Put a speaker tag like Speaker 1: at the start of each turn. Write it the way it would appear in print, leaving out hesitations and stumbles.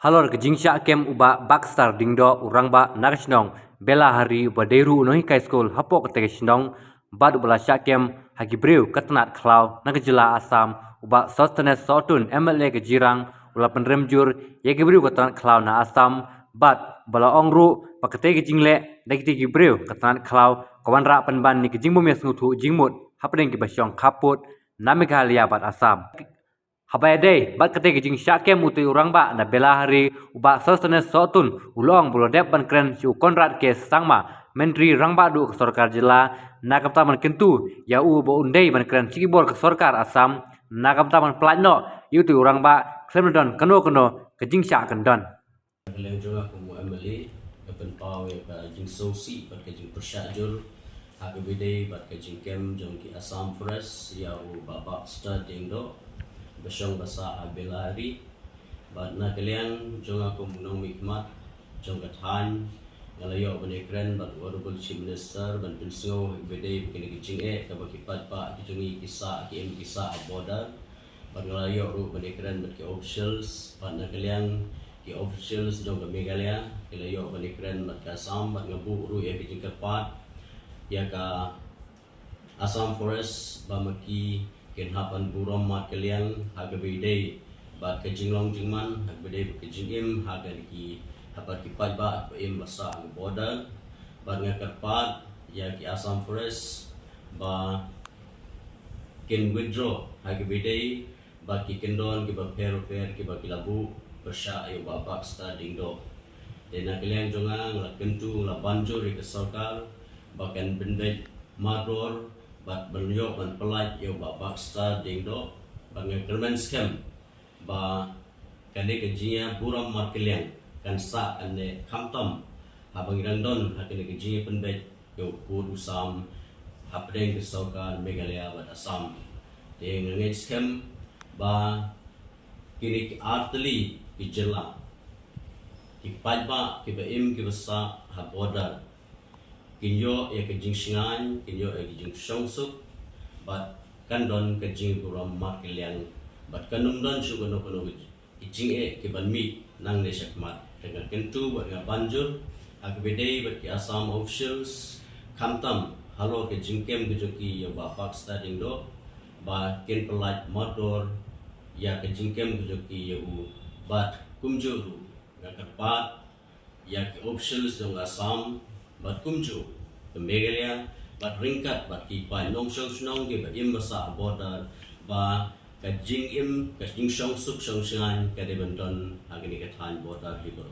Speaker 1: Halor ke jingsha kem uba bakstar dingdo urang ba nagasnong bela hari uba deru unohi kai skol hapok ke tegesnong bad ubala syakem hagi breu ketnat klau nagajela asam uba sostenes sotun MLA ke jirang ula penremjur ye gibreu ketnat klau na asam bad bala ongru pakete ke jingle dagiti gibreu ketnat klau kawan ra penban ni ke jingmu mes ngutu jingmut hapdeng ke basyong kaput namigalia bad asam Habai day, bat kete gijing syakem utu urang ba na bela hari uba sostenes sotun ulong bulodep ban kren si Konrad ke sangma menteri rangba du ke sorkar jela nakamta man kentu ya u bo undai ban kren sikibor ke sorkar asam nakamta man platno yutu urang ba klemdon kano gijing syak kendon
Speaker 2: Kalian juga kamu MLA kapan pau ya ka jing sosi pat ka jing persyajur aga bidai pat ka jing kem jong ki Assam Forest ya u babak studying do besyong basa abelari bat na kalian jong aku munong mikmat jong kathan ngalayo bane kren bat honorable chief minister ban pinso bidai kini jing ka bakipat pa jong kisah ki kisah border bat ngalayo ru bane kren bat ki officials bat na kalian ki officials jong ka Meghalaya kilayo bani kren mat ka Assam bat ngabu ru ya ki kerpat ya ka Assam Forest ba maki ken hapan buram mat kalian haga bidai bat ka jinglong jingman haga bidai ka jingim haga ki hapat ki pat ba im basa ang border bat nga kerpat ya ki Assam Forest ba ken withdraw haga bidai bat ki kendon ki ba fair ki ba kilabu bersya ayo babak studying do dan kalian jangan kentu la banjur ke sarkar bahkan benda mador bat beliau ban pelat yo babak studying do bangai kermen scam ba kane kejinya buram mat kalian kan sa ane khamtam habang randon hakene kejinya penbet yo kudu sam hapdeng ke sarkar Meghalaya bat Assam dengan scam ba kini ki artli ki jela ki padba ki baim ki basa ha border kinyo ya ke jingsingan kinyo ya ke jing songsuk bat kandon ke jing buram mat kalian bat kanum don sugono kono ki jing ki banmi nang ne sakmat dengan kentu bat ga banjur ag bedai bat ki Assam officials khamtam halo ke jingkem ke joki ya bapak studying do ba ken pelat motor ya ke jingkem ke joki ya u bat kumjuru ga kerpat ya ki officials dong Assam bat kumju ke Meghalaya bat ringkat bat ki pai nong song snong ke ba im basa border ba ka jing im ka jing song suk song shan ka de benton agni ka than border hi ko